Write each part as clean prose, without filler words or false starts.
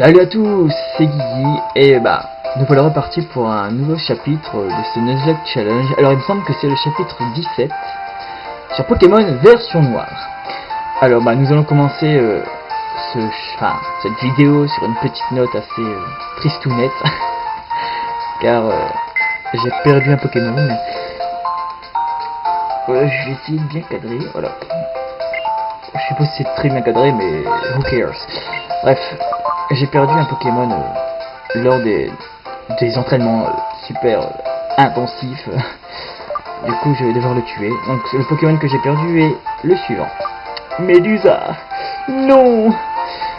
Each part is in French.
Salut à tous, c'est Guigui et nous voilà repartis pour un nouveau chapitre de ce Nuzlocke Challenge. Alors il me semble que c'est le chapitre 17 sur Pokémon version noire. Alors nous allons commencer cette vidéo sur une petite note assez tristounette car j'ai perdu un Pokémon. Je vais essayer de bien cadrer, voilà. Je sais pas si c'est très bien cadré mais who cares. Bref, j'ai perdu un Pokémon lors des entraînements super intensifs. Du coup, je vais devoir le tuer. Donc, le Pokémon que j'ai perdu est le suivant. Médusa. Non.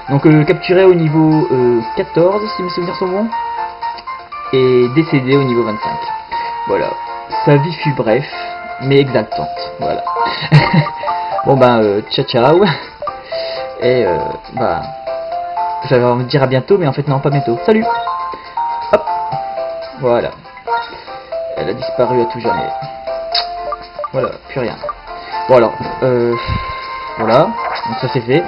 Donc, capturé au niveau 14, si mes souvenirs sont bons. Et décédé au niveau 25. Voilà. Sa vie fut bref, mais exaltante. Voilà. Bon, ciao ciao. Et, j'avais envie de dire à bientôt, mais en fait non, pas bientôt. Salut. Hop. Voilà. Elle a disparu à tout jamais. Voilà, plus rien. Bon alors, voilà. Donc ça c'est fait.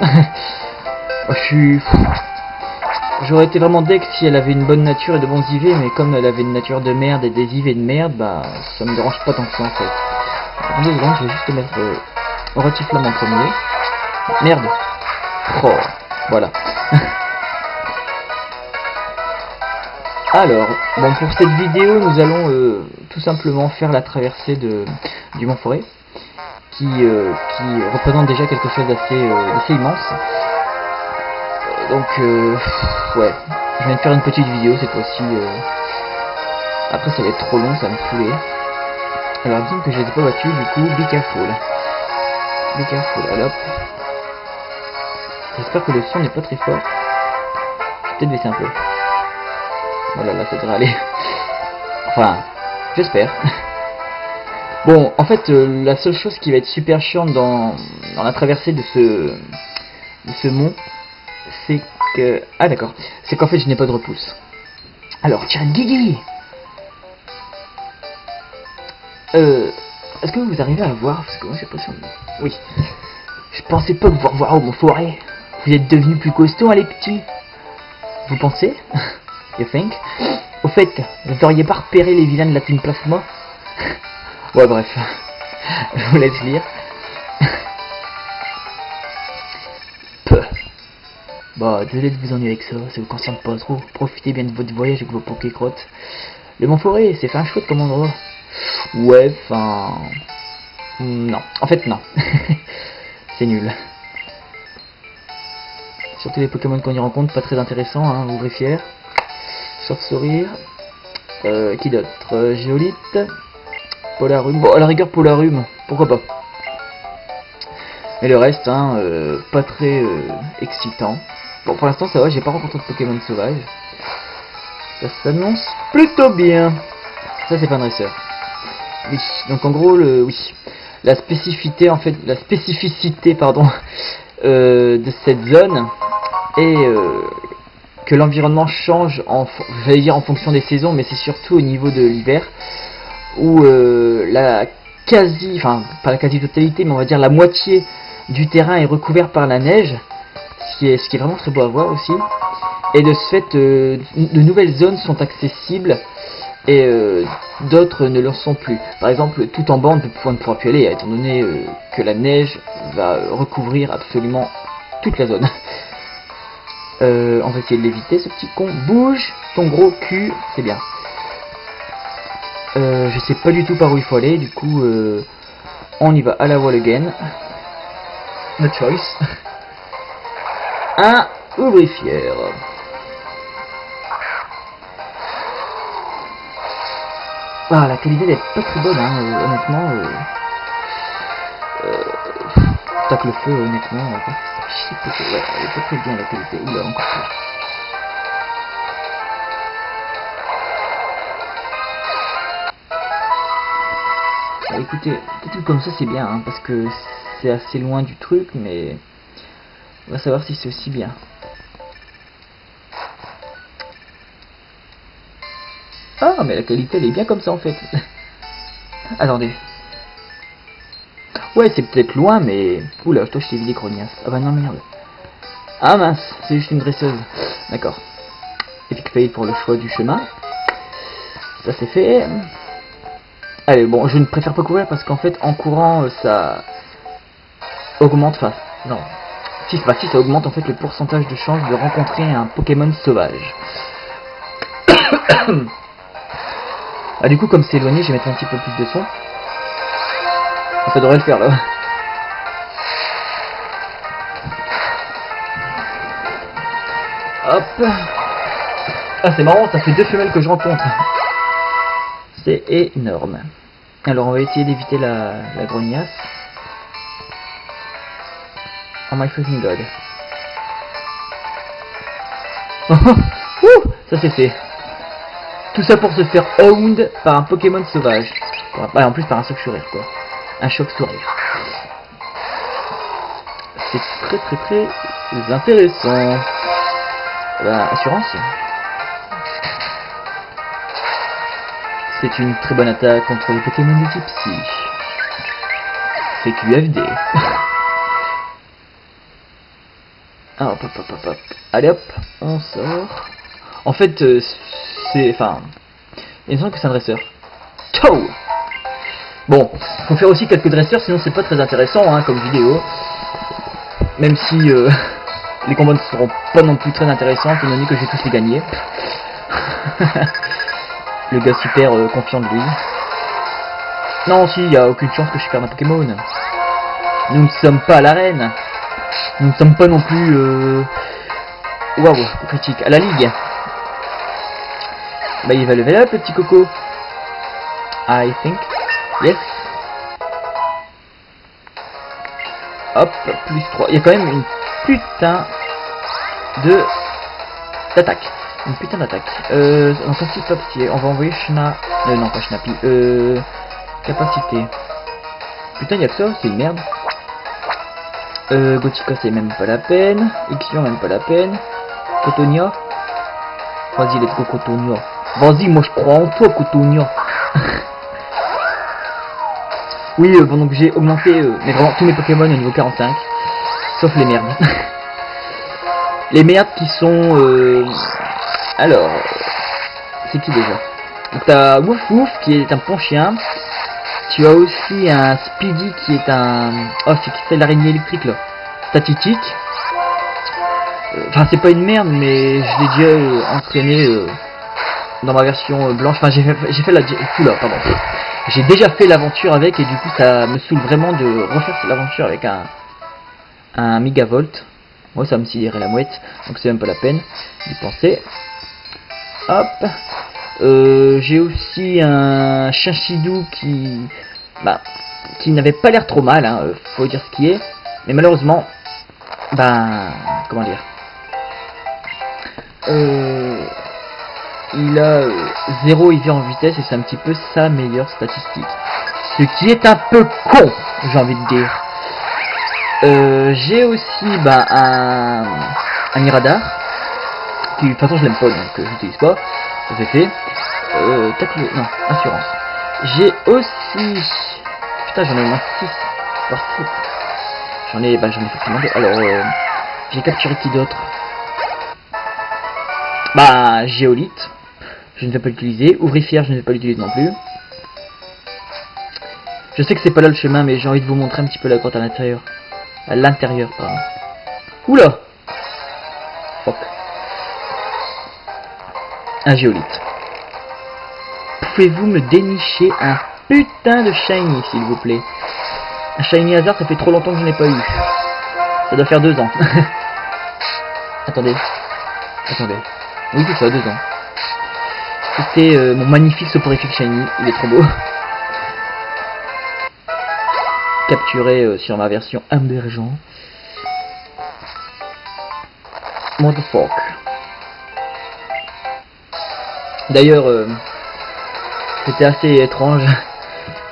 J'aurais été vraiment deck si elle avait une bonne nature et de bons IV, mais comme elle avait une nature de merde et des IV de merde, ça me dérange pas tant que ça en fait. Attendez une seconde, je vais juste mettre Retiflamme en premier. Merde. Oh, voilà. Alors, bon, pour cette vidéo, nous allons tout simplement faire la traversée du Mont Forêt, qui représente déjà quelque chose d'assez immense. Donc, ouais, je viens de faire une petite vidéo cette fois-ci. Après, ça va être trop long, ça va me saouler. Alors, il me semble que je les ai pas battus, du coup, be careful. Be careful, allez hop. J'espère que le son n'est pas très fort. Je vais peut-être baisser un peu. Voilà, là ça devrait aller. Enfin, j'espère. Bon, en fait, la seule chose qui va être super chiante dans la traversée de ce mont, c'est que... Ah d'accord, c'est qu'en fait je n'ai pas de repousse. Alors, tiens, Guigui, est-ce que vous arrivez à voir? Parce que moi j'ai pas sûr. Oui. Je pensais pas vous revoir au Mont Forêt. Vous êtes devenus plus costauds, hein, les petits. Vous pensez? You think? Au fait, vous n'auriez pas repéré les vilains de la Team Plasma? Ouais, bref. Je vous laisse lire. Peu. Désolé de vous ennuyer avec ça, ça vous concerne pas trop. Profitez bien de votre voyage avec vos Pokécrottes. Le Mont Forêt, c'est fait un chouette comme endroit. Ouais, enfin... Non. En fait, non. C'est nul. Surtout les Pokémon qu'on y rencontre, pas très intéressants, hein, ouvrez fier. Sauf sourire. Qui d'autre? Géolite. Polarum. Bon, à la rigueur, Polarum. Pourquoi pas. Et le reste, hein, pas très excitant. Bon, pour l'instant, ça va, j'ai pas rencontré de Pokémon sauvage. Ça s'annonce plutôt bien. Ça, c'est pas un dresseur. Oui, donc en gros, oui. La spécificité, pardon, de cette zone est... que l'environnement change j'allais dire en fonction des saisons, mais c'est surtout au niveau de l'hiver où pas la quasi-totalité, mais on va dire la moitié du terrain est recouvert par la neige, ce qui est vraiment très beau à voir aussi. Et de ce fait, de nouvelles zones sont accessibles et d'autres ne le sont plus. Par exemple, tout en bas, on ne pourra plus aller, étant donné que la neige va recouvrir absolument toute la zone. On va essayer de l'éviter, ce petit con. Bouge ton gros cul, c'est bien. Je sais pas du tout par où il faut aller, du coup on y va à la wall again. No choice. Un ouvrifière. La qualité n'est pas très bonne, hein, honnêtement. Tac le feu, honnêtement. Ouais, elle est pas très bien la qualité. Oula, encore plus. Écoutez, peut-être comme ça c'est bien, hein, parce que c'est assez loin du truc, mais on va savoir si c'est aussi bien. Ah, mais la qualité elle est bien comme ça en fait. Attendez. Ouais, c'est peut-être loin, mais... Oula, toi je t'ai vu des grognasses. Ah bah non, merde. Ah mince, c'est juste une dresseuse. D'accord. Epic fail pour le choix du chemin. Ça c'est fait. Allez, bon, je ne préfère pas courir parce qu'en fait, en courant, ça augmente, enfin, non. Si ça augmente en fait le pourcentage de chance de rencontrer un Pokémon sauvage. Ah, du coup, comme c'est éloigné, je vais mettre un petit peu plus de son. Ça devrait le faire là. Hop. Ah, c'est marrant, ça fait 2 femelles que je rencontre. C'est énorme. Alors, on va essayer d'éviter la grognasse. Oh my fucking god. Ça c'est fait. Tout ça pour se faire owned par un Pokémon sauvage. En plus par un choc sourire quoi. Un choc sourire. C'est très intéressant. Assurance. C'est une très bonne attaque contre les Pokémon de type Psy. C'est QFD. Ah, hop. Allez hop, on sort. En fait, c'est... Enfin... Il me semble que c'est un dresseur. Ciao. Bon, faut faire aussi quelques dresseurs, sinon c'est pas très intéressant hein, comme vidéo. Même si les combats ne seront pas non plus très intéressants, étant donné que je vais tous les gagner. Le gars super confiant de lui. Non, si, il n'y a aucune chance que je perde un Pokémon. Nous ne sommes pas à l'arène. Nous ne sommes pas non plus... Waouh, critique. À la ligue. Bah il va level up le petit coco. I think. Yes. Hop, plus 3. Il y a quand même une putain de... d'attaque. Une putain d'attaque. Donc capacité. On va envoyer Schna... non pas Schnappy. Capacité. Putain, il y a que ça, c'est une merde. Gotika c'est même pas la peine. Ixion même pas la peine. Cotonia. Vas-y, let's go Cotonia. Vas-y, moi je crois en toi Cotonia. Oui, pendant que j'ai augmenté mais vraiment tous mes Pokémon au niveau 45. Sauf les merdes. Les merdes qui sont... Alors... C'est qui déjà? Donc t'as Wouf Wouf qui est un pont chien. Tu as aussi un Speedy qui est un... Oh, c'est l'araignée électrique là. Statique. Enfin, c'est pas une merde, mais je l'ai déjà entraîné dans ma version blanche. Enfin, j'ai fait la... Oula, pardon. J'ai déjà fait l'aventure avec et du coup, ça me saoule vraiment de refaire l'aventure avec un Megavolt. Moi, ça me sidérait la mouette, donc c'est même pas la peine d'y penser. Hop. J'ai aussi un Chinchidou qui n'avait pas l'air trop mal, hein, faut dire ce qui est, mais malheureusement, comment dire, il a 0 IV en vitesse et c'est un petit peu sa meilleure statistique, ce qui est un peu con, j'ai envie de dire. J'ai aussi un Iradar, qui de toute façon je l'aime pas donc je l'utilise pas, ça c'est fait. Non, assurance. J'ai aussi... Putain, j'en ai au moins 6. Voire 7. J'en ai effectivement 2. Alors, j'ai capturé qui d'autre? Géolite. Je ne vais pas l'utiliser. Ouvrifière, je ne vais pas l'utiliser non plus. Je sais que c'est pas là le chemin, mais j'ai envie de vous montrer un petit peu la grotte à l'intérieur. À l'intérieur, pardon. Oula! Fuck. Un géolite. Pouvez-vous me dénicher un putain de shiny, s'il vous plaît? Un shiny hasard, ça fait trop longtemps que je n'ai pas eu. Ça doit faire 2 ans. Attendez. Oui, c'est ça, 2 ans. C'était mon magnifique soporifique shiny. Il est trop beau. Capturé sur ma version Ambergent. Motherfuck. D'ailleurs, c'était assez étrange.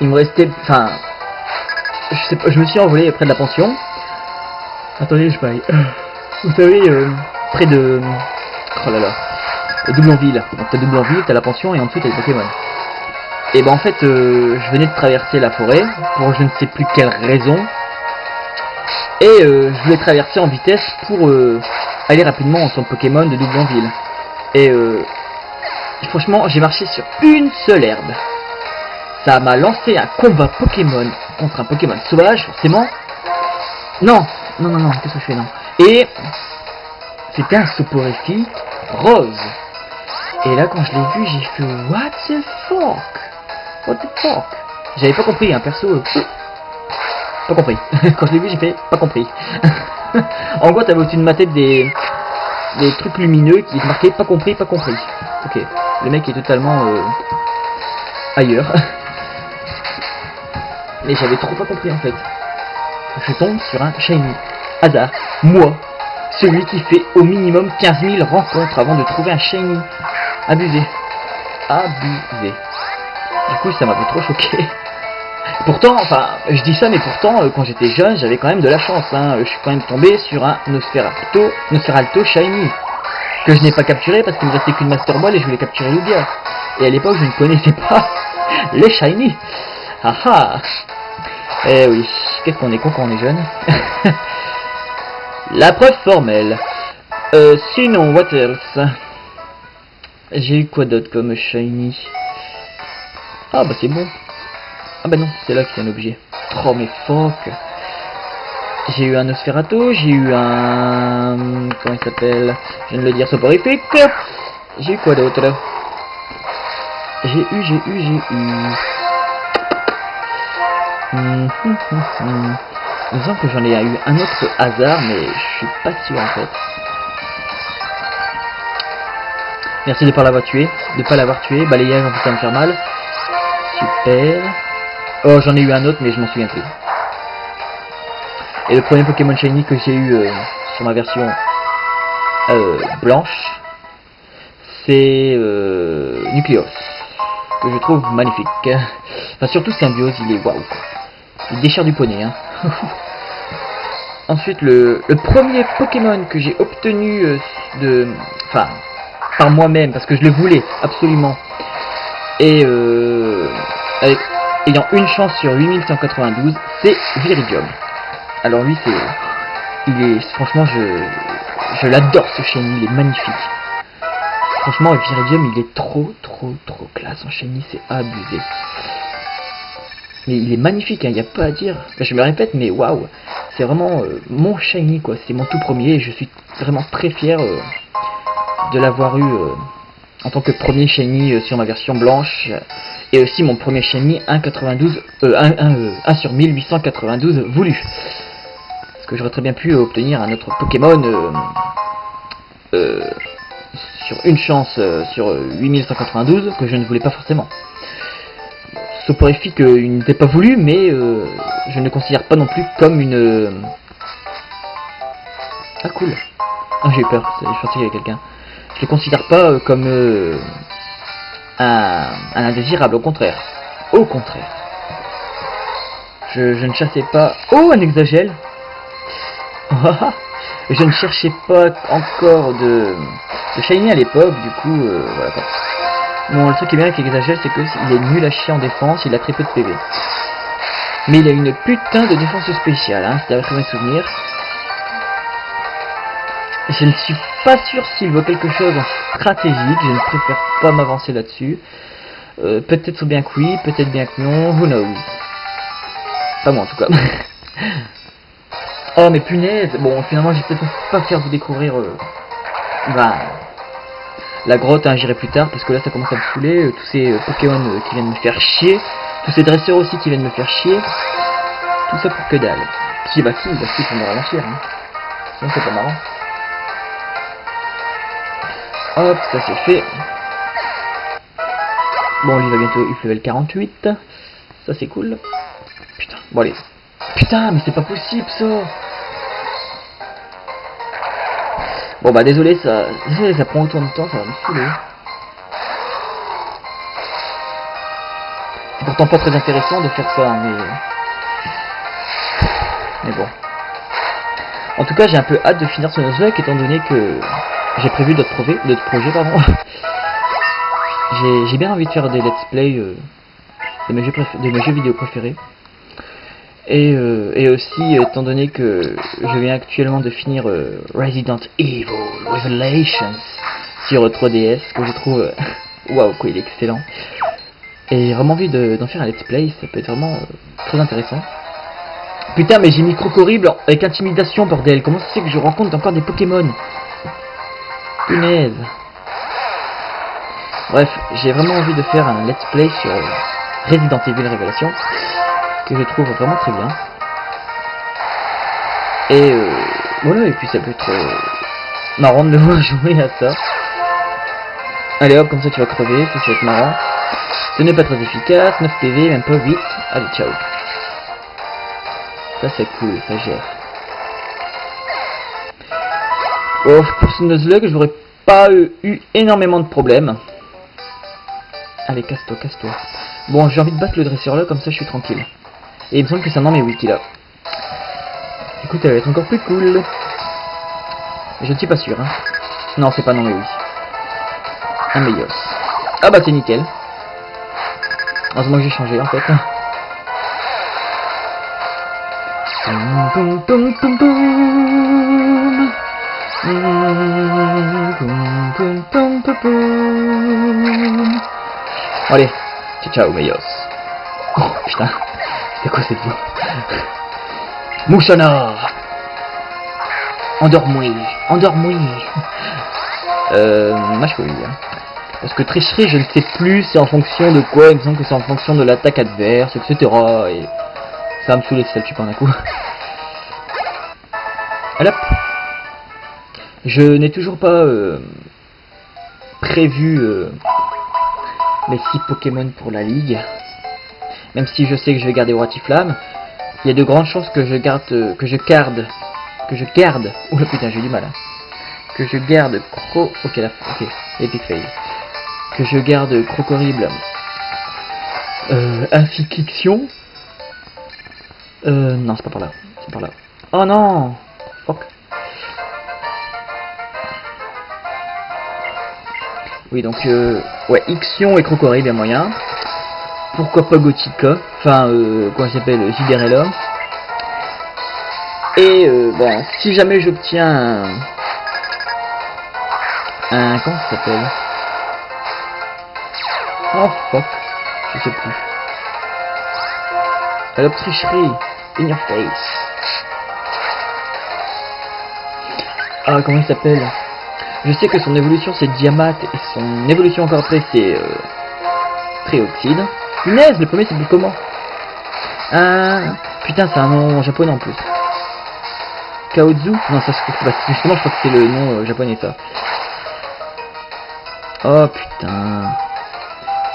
Il me restait... Enfin... Je sais pas, je me suis envolé près de la pension. Attendez, je paye. Vous savez, près de... Oh là là. Doublonville. Donc t'as Doublonville, t'as la pension et en dessous t'as les Pokémon. Et en fait, je venais de traverser la forêt pour je ne sais plus quelle raison. Et je voulais traverser en vitesse pour aller rapidement en son Pokémon de Doublonville. Et franchement, j'ai marché sur une seule herbe. Ça m'a lancé un combat Pokémon contre un Pokémon sauvage, forcément. Non, qu'est-ce que je fais, non. Et c'était un soporifique rose. Et là, quand je l'ai vu, j'ai fait what the fuck. J'avais pas compris, hein, perso. Pas compris. Quand je l'ai vu, j'ai fait pas compris. En gros, t'avais au-dessus de ma tête des trucs lumineux qui marquaient pas compris. Ok, le mec est totalement ailleurs. Mais j'avais trop pas compris en fait. Je tombe sur un shiny. Hasard. Moi, celui qui fait au minimum 15 000 rencontres avant de trouver un shiny. Abusé. Du coup, ça m'avait trop choqué. Pourtant, enfin, je dis ça, mais pourtant, quand j'étais jeune, j'avais quand même de la chance. Hein. Je suis quand même tombé sur un Nosferalto shiny. Que je n'ai pas capturé parce qu'il me restait qu'une Master Ball et je voulais capturer Lugia. Et à l'époque, je ne connaissais pas les shiny. Haha. Eh oui, qu'est-ce qu'on est con quand on est jeune. La preuve formelle. Sinon, what else? J'ai eu quoi d'autre comme shiny? Ah bah c'est bon. Ah bah non, c'est là qu'il y a un objet. Oh mais fuck. J'ai eu un Nosferatu, j'ai eu un... Comment il s'appelle? Je viens de le dire, soporifique. J'ai eu quoi d'autre là? J'ai eu... Il me semble que j'en ai eu un autre hasard, mais je suis pas sûr en fait. Merci de ne pas l'avoir tué. Balayage, en fait ça me faire mal. Super. Oh, j'en ai eu un autre, mais je m'en souviens plus. Et le premier Pokémon Shiny que j'ai eu sur ma version blanche, c'est Nucleos, que je trouve magnifique. Enfin, surtout Symbiose, il est waouh. Il déchire du poney, hein. Ensuite, le premier Pokémon que j'ai obtenu enfin, par moi-même, parce que je le voulais absolument, et ayant une chance sur 8192, c'est Viridium. Alors lui, franchement, je l'adore ce shiny, il est magnifique. Franchement, Viridium, il est trop classe en shiny, c'est abusé. Mais il est magnifique, il n'y a pas à dire. Enfin, je me répète, mais waouh, c'est vraiment mon shiny, quoi. C'est mon tout premier et je suis vraiment très fier de l'avoir eu en tant que premier shiny sur ma version blanche. Et aussi mon premier shiny 1 sur 1892 voulu. Parce que j'aurais très bien pu obtenir un autre Pokémon sur une chance sur 8192 que je ne voulais pas forcément. Soporifique, il n'était pas voulu, mais je ne le considère pas non plus comme une... Ah cool. Ah, j'ai eu peur, je pensais qu'il y avait quelqu'un. Je le considère pas comme un indésirable, au contraire. Au contraire. Je ne chassais pas... Oh, un Exagel. Je ne cherchais pas encore de shiny à l'époque, du coup, voilà quoi. Bon, le truc qui est bien avec Exagel, c'est qu'il est nul à chier en défense, il a très peu de PV. Mais il a une putain de défense spéciale, hein, c'est d'après mes souvenirs. Je ne suis pas sûr s'il vaut quelque chose en stratégique, je ne préfère pas m'avancer là-dessus. Peut-être bien que oui, peut-être bien que non, who knows. Pas moi en tout cas. Oh mais punaise, bon finalement j'ai peut-être pas faire vous découvrir la grotte, hein, j'irai plus tard parce que là ça commence à me saouler, tous ces Pokémon qui viennent me faire chier, tous ces dresseurs aussi qui viennent me faire chier, tout ça pour que dalle. Si bah si, ça me ralentir, hein. Sinon c'est pas marrant. Hop, ça c'est fait. Bon, lui va bientôt UF level 48, ça c'est cool. Putain, bon allez. Putain, mais c'est pas possible ça. Bon bah désolé, ça prend autant de temps, ça va me saouler. C'est pourtant pas très intéressant de faire ça, mais bon. En tout cas, j'ai un peu hâte de finir ce Nuzlocke étant donné que j'ai prévu d'autres projets, pardon. J'ai bien envie de faire des let's play de mes jeux vidéo préférés. Et aussi, étant donné que je viens actuellement de finir Resident Evil Revelations sur 3DS, que je trouve... Waouh, quoi, il est excellent. Et j'ai vraiment envie d'en faire un let's play, ça peut être vraiment très intéressant. Putain, mais j'ai mis Crocorible avec intimidation, bordel. Comment ça se fait que je rencontre encore des Pokémon? Punaise. Bref, j'ai vraiment envie de faire un let's play sur Resident Evil Revelations, que je trouve vraiment très bien. Et voilà, et puis ça peut être marrant de le voir jouer à ça. Allez hop, comme ça tu vas crever, ça va être marrant. Ce n'est pas très efficace, 9 PV, même pas 8. Allez, ciao. Ça c'est cool, ça gère. Oh, pour ce Nuzlocke, je n'aurais pas eu énormément de problèmes. Allez, casse-toi, casse-toi. Bon, j'ai envie de battre le dresseur là, comme ça je suis tranquille. Et il me semble que c'est un non mais oui qu'il a. Écoute, elle va être encore plus cool. Je ne suis pas sûr, hein. Non, c'est pas non mais oui. Un Meios. Ah bah c'est nickel. Heureusement que j'ai changé en fait. Allez, ciao ciao Meios. Oh putain, c'est quoi cette voix? Mouchana. Endors-moi, endors-moi. Match oui. Parce que tricherie, je ne sais plus, c'est en fonction de quoi, il me semble que c'est en fonction de l'attaque adverse, etc. Et ça va me saouler si ça le tue pas d'un coup. Allez hop. Je n'ai toujours pas prévu mes 6 Pokémon pour la ligue. Même si je sais que je vais garder Watiflamme, il y a de grandes chances que je garde, oh là putain, j'ai du mal. Hein. Que je garde ok, Epic Fail. Que je garde Crocorible, Infliction. Non, c'est pas par là. C'est par là. Oh non! Fuck. Oui, donc, ouais, Ixion et Crocorible, il y a moyen. Pourquoi pas Gothica? Enfin, comment ça s'appelle? Giderella. Et, bon, si jamais j'obtiens comment ça s'appelle? Oh fuck, je sais plus. Alors tricherie, in your face. Ah, comment il s'appelle? Je sais que son évolution c'est Diamant et son évolution encore après c'est Trioxide. Punaise, le premier c'est plus comment? Putain, c'est un nom japonais en plus. Kaozu? Non, ça se trouve pas. Justement, je crois que c'est le nom japonais ça. Oh putain.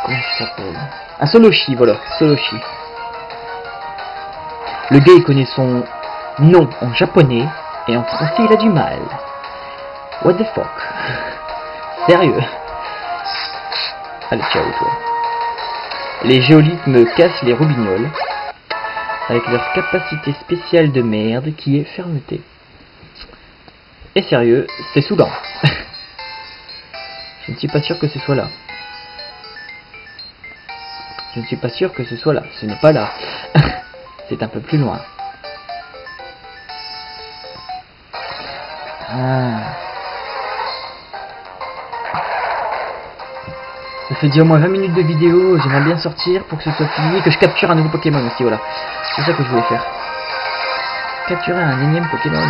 Comment ça s'appelle? Un Soloshi, voilà, Soloshi. Le gars il connaît son nom en japonais et en français il a du mal. What the fuck? Sérieux? Allez, ciao toi. Les géolithes me cassent les roubignoles avec leur capacité spéciale de merde qui est fermeté. Et sérieux, c'est saoulant. Je ne suis pas sûr que ce soit là. Je ne suis pas sûr que ce soit là. Ce n'est pas là. C'est un peu plus loin. Ça fait déjà au moins 20 minutes de vidéo. J'aimerais bien sortir pour que ce soit fini. Que je capture un nouveau Pokémon aussi. Voilà. C'est ça que je voulais faire. Capturer un énième Pokémon.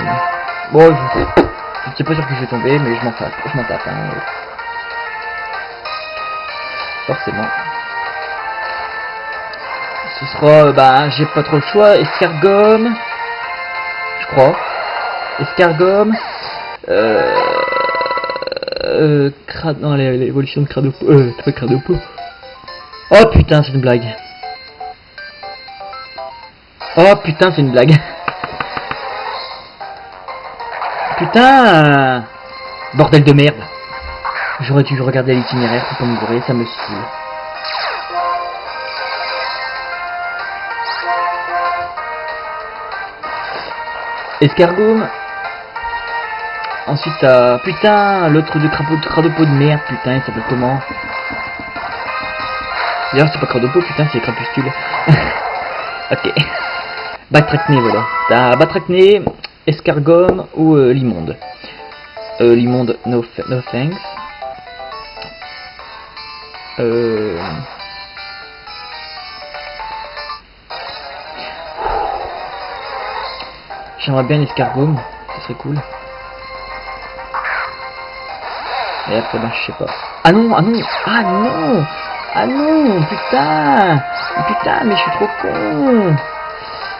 Bon, je ne suis pas sûr que je vais tomber, mais je m'en tape. Je m'en tape. Hein. Forcément. Ce sera, bah, j'ai pas trop le choix. Escargome, je crois. Escargome. Non, l'évolution de Cradopo. Pas Cradopo. Oh putain, c'est une blague. Oh putain, c'est une blague. Putain. Bordel de merde. J'aurais dû regarder l'itinéraire pour pas me gourer, ça me saoule. Escargome. Ensuite t'as... Putain, l'autre de Cradopo de merde, putain, il s'appelle comment? D'ailleurs c'est pas Cradopo, putain, c'est Crapustule. Ok. Batracné, voilà. T'as Batracné, Escargome ou Limonde. Limonde, no thanks. J'aimerais bien l'escargome, ça serait cool. Et après, ben, je sais pas. Ah non, ah non, ah non, ah non, putain, putain, mais je suis trop con.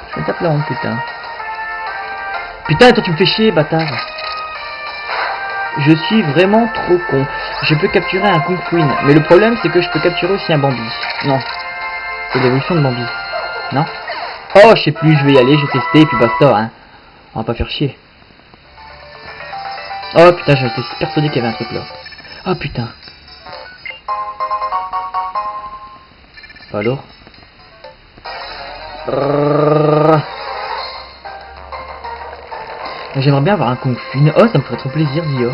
Je me tape la honte, putain. Putain, toi tu me fais chier, bâtard. Je suis vraiment trop con. Je peux capturer un Kung Queen, mais le problème c'est que je peux capturer aussi un Bambi. Non, c'est l'évolution de Bambi. Non. Oh, je sais plus, je vais y aller, je vais tester et puis basta, hein. On va pas faire chier. Oh putain, j'étais persuadé qu'il y avait un truc là. Oh putain. Alors j'aimerais bien avoir un Kung Fu. Oh, ça me ferait trop plaisir, Zio.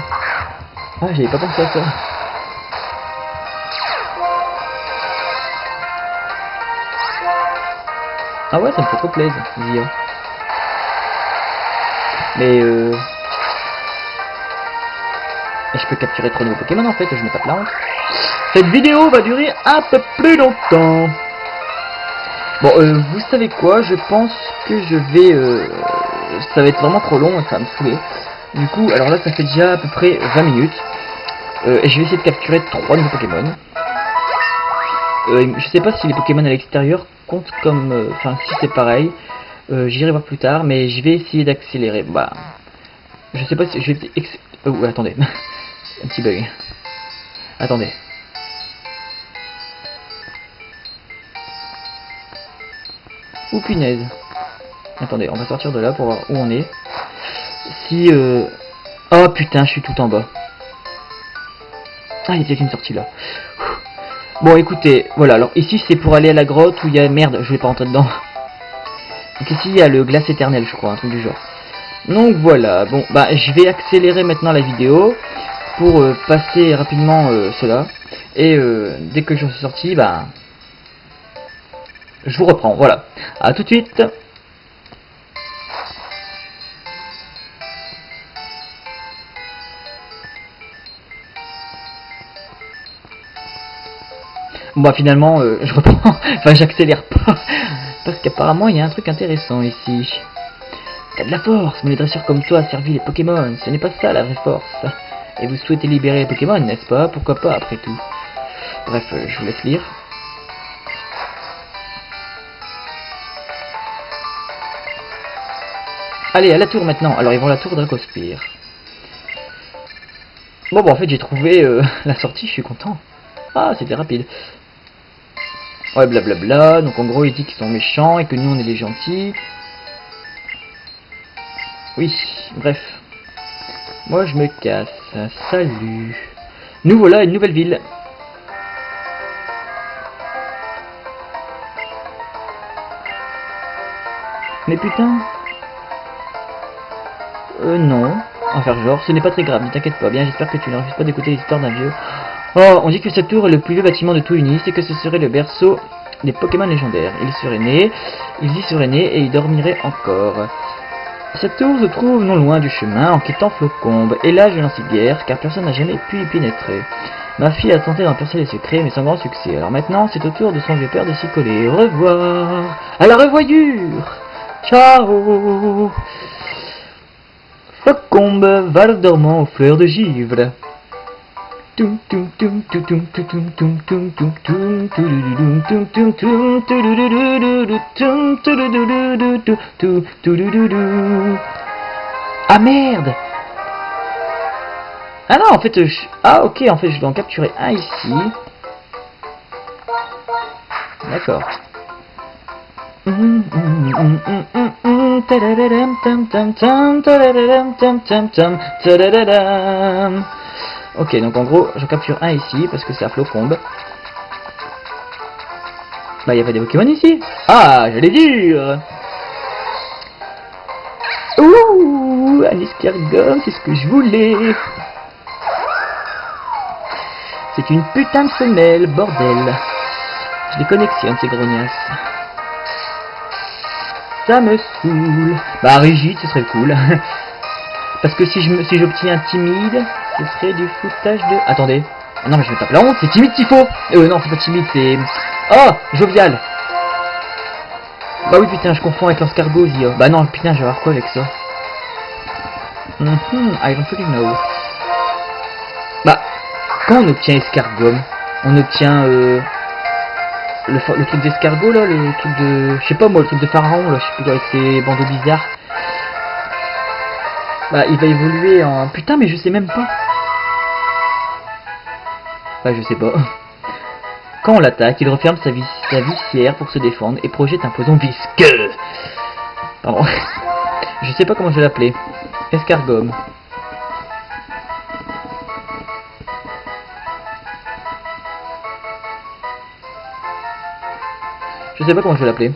Ah, j'avais pas pensé à ça. Ah ouais, ça me fait trop plaisir, Zio. Mais et je peux capturer trop de nouveaux Pokémon en fait, je me tape la honte. Cette vidéo va durer un peu plus longtemps. Bon, vous savez quoi, je pense que je vais... ça va être vraiment trop long et ça va me saouler. Du coup, alors là, ça fait déjà à peu près 20 minutes. Et je vais essayer de capturer 3 nouveaux Pokémon. Je sais pas si les Pokémon à l'extérieur comptent comme... Enfin, si c'est pareil. J'irai voir plus tard, mais je vais essayer d'accélérer. Bah... Je sais pas si... Je vais... Oh, attendez. Un petit bug. Attendez. Ou punaise. Attendez, on va sortir de là pour voir où on est. Si oh putain, je suis tout en bas. Ah, il y a peut-être une sortie là. Bon, écoutez, voilà. Alors ici, c'est pour aller à la grotte où il y a... Merde, je vais pas rentrer dedans. Donc ici, il y a le glace éternel, je crois, un truc du genre. Donc voilà. Bon, bah, je vais accélérer maintenant la vidéo pour passer rapidement cela. Et dès que j'en suis sorti, bah... je vous reprends, voilà. À tout de suite. Bon bah finalement je reprends, enfin j'accélère pas, parce qu'apparemment il y a un truc intéressant ici. T'as de la force, mais les dresseurs comme toi servent les Pokémon, ce n'est pas ça la vraie force. Et vous souhaitez libérer les Pokémon, n'est-ce pas? Pourquoi pas après tout. Bref, je vous laisse lire. Allez, à la tour maintenant. Alors ils vont à la tour Dracospire. Bon bah en fait j'ai trouvé la sortie, je suis content. Ah, c'était rapide. Ouais, blablabla. Donc en gros, il dit qu'ils sont méchants et que nous, on est les gentils. Oui, bref. Moi, je me casse. Salut. Nous voilà à une nouvelle ville. Mais putain. Non. En faire genre, ce n'est pas très grave, ne t'inquiète pas. Bien, j'espère que tu ne refuses pas d'écouter l'histoire d'un vieux. Oh, on dit que cette tour est le plus vieux bâtiment de tout Unis, et que ce serait le berceau des Pokémon légendaires. Ils y seraient nés et y dormiraient encore. Cette tour se trouve non loin du chemin en quittant Flocombe, et là je n'en sais guère, car personne n'a jamais pu y pénétrer. Ma fille a tenté d'en percer les secrets, mais sans grand succès. Alors maintenant, c'est au tour de son vieux père de s'y coller. Au revoir. À la revoyure. Ciao. Flocombe, val dormant aux fleurs de givre. Ah merde! Ah non, en fait, ah ok, en fait, je dois en capturer un ici. D'accord. Ok, donc en gros, je capture un ici, parce que c'est à Flocombe. Bah, il y avait des Pokémon ici. Ah, j'allais dire. Ouh, un escargot, c'est ce que je voulais. C'est une putain de femelle, bordel. Je les collectionne, ces grognasses. ça me saoule. Bah rigide, ce serait cool. Parce que si j'obtiens timide, ce serait du foutage de... Attendez. Ah non mais je vais taper la honte, c'est timide qu'il faut. Non, c'est pas timide, c'est... Oh, jovial. Bah oui putain, je confonds avec l'escargot, Zio. Bah non, putain, je vais avoir quoi avec ça? I don't really know. Bah, quand on obtient escargot, on obtient le truc d'escargot là, le truc de... Je sais pas moi, le truc de pharaon là, je sais plus, avec ses bandeaux bizarres. Bah, il va évoluer en... Putain, mais je sais même pas. Bah, je sais pas. Quand on l'attaque, il referme sa visière pour se défendre et projette un poison visqueux. Pardon. Je sais pas comment je vais l'appeler. Escargot. Je sais pas comment je vais l'appeler.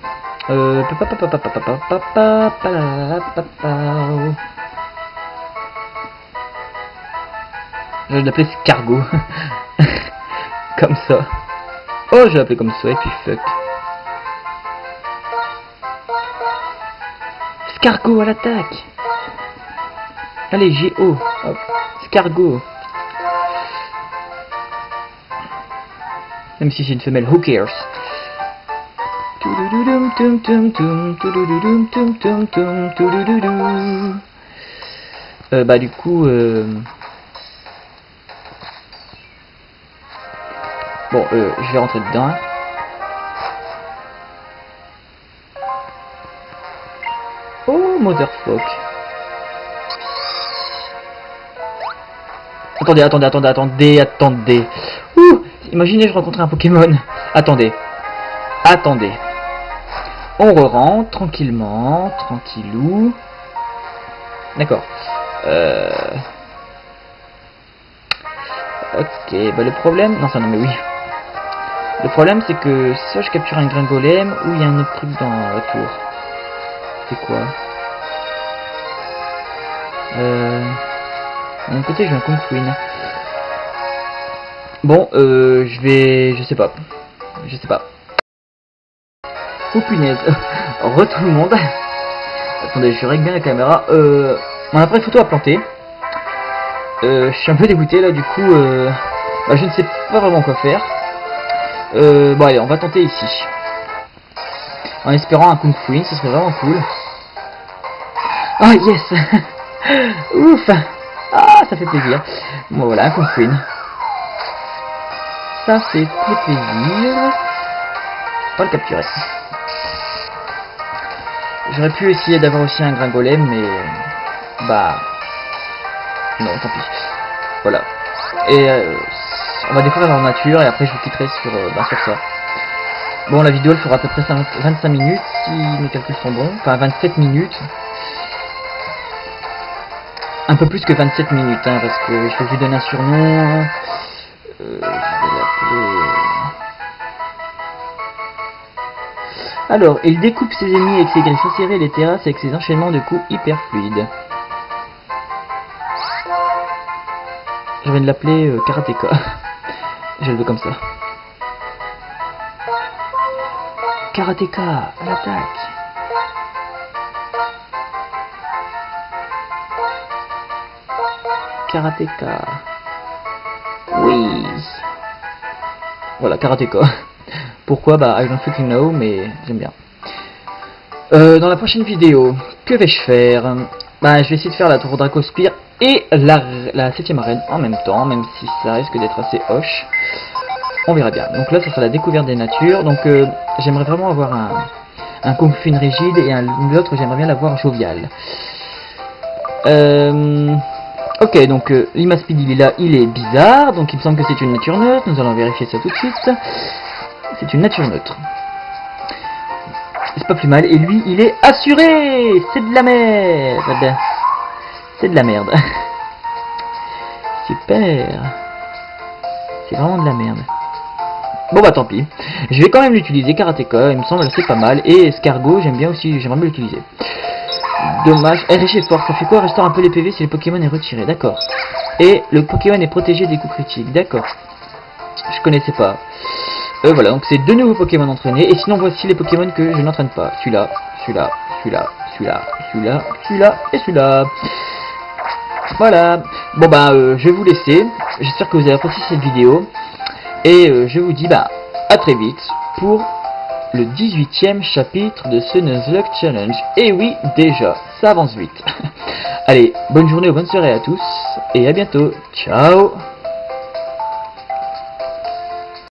Je vais l'appeler Scargo. Comme ça. Oh, je vais l'appeler comme ça et puis fuck. Scargo à l'attaque. Allez, G.O. Hop. Scargo. Même si c'est une femelle, who cares? Bah du coup bon, je vais rentrer dedans. Oh, motherfuck. Attendez. Ouh, imaginez, je rencontrais un Pokémon. Attendez. On re-rentre tranquillement, tranquillou. D'accord. Ok, bah le problème... Non, ça non mais oui. Le problème c'est que soit je capture un grain golem ou il y a un autre truc dans la tour. C'est quoi? D'un côté j'ai un Kung Queen. Bon, je sais pas. Oh punaise. Re tout le monde. Attendez, je règle bien la caméra. On a pas une photo à planter. Je suis un peu dégoûté là, du coup, bah, je ne sais pas vraiment quoi faire. Bon allez, on va tenter ici. En espérant un Kung Queen, ce serait vraiment cool. Ah yes. Ouf. Ah, ça fait plaisir. Bon voilà, un Kung Queen. Ça fait très plaisir. On va le capturer. J'aurais pu essayer d'avoir aussi un grain golem, mais... Bah... Non, tant pis. Voilà. Et on va découvrir leur nature et après je vous quitterai sur ça. Bon, la vidéo elle fera à peu près 25 minutes si mes calculs sont bons. Enfin 27 minutes. Un peu plus que 27 minutes, hein, parce que je vais lui donner un surnom. Je vais l'appeler... Alors, il découpe ses ennemis avec ses griffes acérées et les terrasses avec ses enchaînements de coups hyper fluides. Je viens de l'appeler Karateka. Je le veux comme ça. Karateka, à l'attaque. Karateka. Oui. Voilà, Karateka. Pourquoi? Bah, I don't fucking know, mais j'aime bien. Dans la prochaine vidéo, que vais-je faire? Bah, je vais essayer de faire la tour Dracospire et la 7ème arène en même temps, même si ça risque d'être assez hoche. On verra bien. Donc là, ça sera la découverte des natures. Donc, j'aimerais vraiment avoir un Kung Fu rigide et l'autre, j'aimerais bien l'avoir jovial. Ok, donc Limaspid il est là, il est bizarre, donc il me semble que c'est une nature neutre. Nous allons vérifier ça tout de suite. C'est une nature neutre. C'est pas plus mal. Et lui, il est assuré. C'est de la merde. C'est de la merde. Super. C'est vraiment de la merde. Bon bah tant pis. Je vais quand même l'utiliser, Karateka, il me semble assez pas mal. Et Escargot, j'aime bien aussi, j'aimerais bien l'utiliser. Dommage. RG fort, ça fait quoi? Restaure un peu les PV si le Pokémon est retiré, d'accord. Et le Pokémon est protégé des coups critiques, d'accord. Je connaissais pas. Voilà, donc c'est deux nouveaux Pokémon entraînés. Et sinon voici les Pokémon que je n'entraîne pas. Celui-là, celui-là, celui-là, celui-là, celui-là, celui-là et celui-là. Voilà. Bon bah je vais vous laisser. J'espère que vous avez apprécié cette vidéo. Et je vous dis bah à très vite pour le 18e chapitre de ce Nuzlocke Challenge. Et oui, déjà, ça avance vite. Allez, bonne journée ou bonne soirée à tous. Et à bientôt. Ciao.